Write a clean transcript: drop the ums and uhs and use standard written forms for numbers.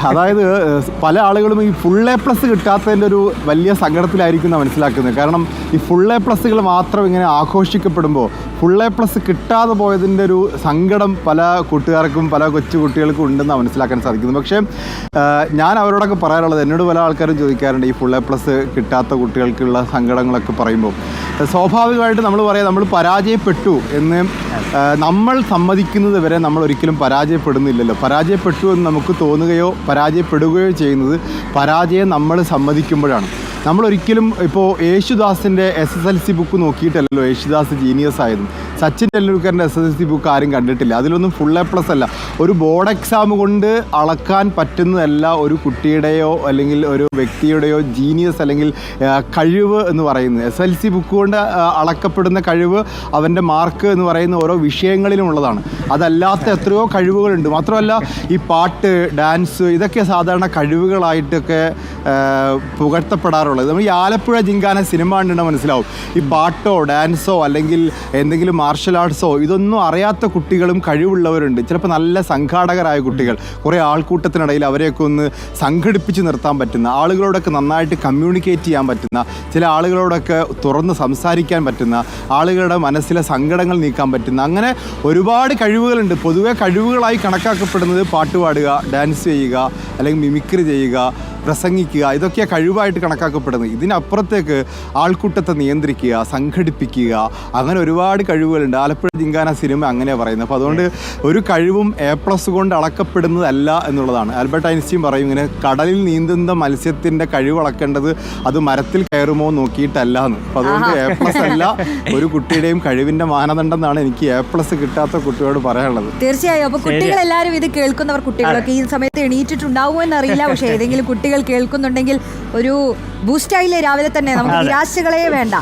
അതായത് പല ആളുകളും ഈ ഫുൾ എ പ്ലസ് കിട്ടാത്തതിൻ്റെ ഒരു വലിയ സങ്കടത്തിലായിരിക്കും എന്നാണ് മനസ്സിലാക്കുന്നത്. കാരണം ഈ ഫുൾ എ പ്ലസ്സുകൾ മാത്രം ഇങ്ങനെ ആഘോഷിക്കപ്പെടുമ്പോൾ ഫുൾ എ പ്ലസ് കിട്ടാതെ പോയതിൻ്റെ ഒരു സങ്കടം പല കൂട്ടുകാർക്കും പല കൊച്ചു കുട്ടികൾക്കും ഉണ്ടെന്നാണ് മനസ്സിലാക്കാൻ സാധിക്കുന്നത്. പക്ഷേ ഞാൻ അവരോടൊക്കെ പറയാനുള്ളത്, എന്നോട് പല ആൾക്കാരും ചോദിക്കാറുണ്ട് ഈ ഫുൾ എ പ്ലസ് കിട്ടാത്ത കുട്ടികൾക്കുള്ള സങ്കടങ്ങളൊക്കെ പറയുമ്പോൾ സ്വാഭാവികമായിട്ട് നമ്മൾ പറയാം നമ്മൾ പരാജയപ്പെട്ടു എന്ന് നമ്മൾ സമ്മതിക്കുന്നത് വരെ നമ്മൾ ഒരിക്കലും പരാജയപ്പെടുന്നില്ലല്ലോ. പരാജയപ്പെട്ടു എന്ന് നമുക്ക് തോന്നുകയോ പരാജയപ്പെടുകയോ ചെയ്യുന്നത് പരാജയം നമ്മൾ സമ്മതിക്കുമ്പോഴാണ്. നമ്മളൊരിക്കലും ഇപ്പോൾ യേശുദാസിൻ്റെ SSLC ബുക്ക് നോക്കിയിട്ടല്ലോ യേശുദാസ് ജീനിയസ് ആയതും. സച്ചിൻ ടെണ്ടുൽക്കറിൻ്റെ SSLC ബുക്ക് ആരും കണ്ടിട്ടില്ല. അതിലൊന്നും ഫുൾ എ പ്ലസ് അല്ല. ഒരു ബോർഡ് എക്സാം കൊണ്ട് അളക്കാൻ പറ്റുന്നതല്ല ഒരു കുട്ടിയുടെയോ അല്ലെങ്കിൽ ഒരു വ്യക്തിയുടെയോ ജീനിയസ് അല്ലെങ്കിൽ കഴിവ് എന്ന് പറയുന്നത്. SSLC ബുക്ക് കൊണ്ട് അളക്കപ്പെടുന്ന കഴിവ് അവൻ്റെ മാർക്ക് എന്ന് പറയുന്ന ഓരോ വിഷയങ്ങളിലും ഉള്ളതാണ്. അതല്ലാത്ത എത്രയോ കഴിവുകളുണ്ട്. മാത്രമല്ല ഈ പാട്ട്, ഡാൻസ് ഇതൊക്കെ സാധാരണ കഴിവുകളായിട്ടൊക്കെ പുകഴ്ത്തപ്പെടാറുള്ളത്. നമ്മൾ ഈ ആലപ്പുഴ ജിങ്കാന സിനിമ കണ്ടിട്ടുണ്ടെങ്കിൽ മനസ്സിലാവും. ഈ പാട്ടോ ഡാൻസോ അല്ലെങ്കിൽ എന്തെങ്കിലും മാർഷൽ ആർട്സോ ഇതൊന്നും അറിയാത്ത കുട്ടികളും കഴിവുള്ളവരുണ്ട്. ചിലപ്പോൾ നല്ല സംഘാടകരായ കുട്ടികൾ, കുറേ ആൾക്കൂട്ടത്തിനിടയിൽ അവരെയൊക്കെ ഒന്ന് സംഘടിപ്പിച്ച് നിർത്താൻ പറ്റുന്ന, ആളുകളോടൊക്കെ നന്നായിട്ട് കമ്മ്യൂണിക്കേറ്റ് ചെയ്യാൻ പറ്റുന്ന, ചില ആളുകളോടൊക്കെ തുറന്ന് സംസാരിക്കാൻ പറ്റുന്ന, ആളുകളുടെ മനസ്സിലെ സങ്കടങ്ങൾ നീക്കാൻ പറ്റുന്ന, അങ്ങനെ ഒരുപാട് കഴിവുകളുണ്ട്. പൊതുവെ കഴിവുകളായി കണക്കാക്കപ്പെടുന്നത് പാട്ട് പാടുക, ഡാൻസ് ചെയ്യുക, അല്ലെങ്കിൽ മിമിക്രി ചെയ്യുക, പ്രസംഗിക്കുക, ഇതൊക്കെ കഴിവായിട്ട് കണക്കാക്കപ്പെടുന്നത്. ഇതിനപ്പുറത്തേക്ക് ആൾക്കൂട്ടത്തെ നിയന്ത്രിക്കുക, സംഘടിപ്പിക്കുക, അങ്ങനെ ഒരുപാട് കഴിവുകളുണ്ട്. ആലപ്പുഴ ജിങ്കാന സിനിമ അങ്ങനെയാണ് പറയുന്നത്. അപ്പോൾ അതുകൊണ്ട് ഒരു കഴിവും A+ കൊണ്ട് അളക്കപ്പെടുന്നതല്ല എന്നുള്ളതാണ്. ആൽബർട്ട് ഐൻസ്റ്റീൻ പറയും ഇങ്ങനെ, കടലിൽ നീന്തുന്ന മത്സ്യത്തിൻ്റെ കഴിവ് അളക്കേണ്ടത് അത് മരത്തിൽ കയറുമോ നോക്കിയിട്ടല്ല എന്ന്. അപ്പോൾ അതുകൊണ്ട് A+ അല്ല ഒരു കുട്ടിയുടെയും കഴിവിൻ്റെ മാനദണ്ഡം എന്നാണ് എനിക്ക് A+ കിട്ടാത്ത കുട്ടിയോട് പറയാനുള്ളത്. തീർച്ചയായും. അപ്പോൾ കുട്ടികളെല്ലാവരും ഇത് കേൾക്കുന്നവർ, കുട്ടികളൊക്കെ ഈ സമയത്ത് എണീറ്റിട്ടുണ്ടാവുമോ എന്നറിയില്ല. പക്ഷേ ഏതെങ്കിലും കുട്ടികൾ കേൾക്കുന്നുണ്ടെങ്കിൽ ഒരു ബൂസ്റ്റായില്ലേ രാവിലെ തന്നെ, നമുക്ക് നിരാശകളെ വേണ്ട.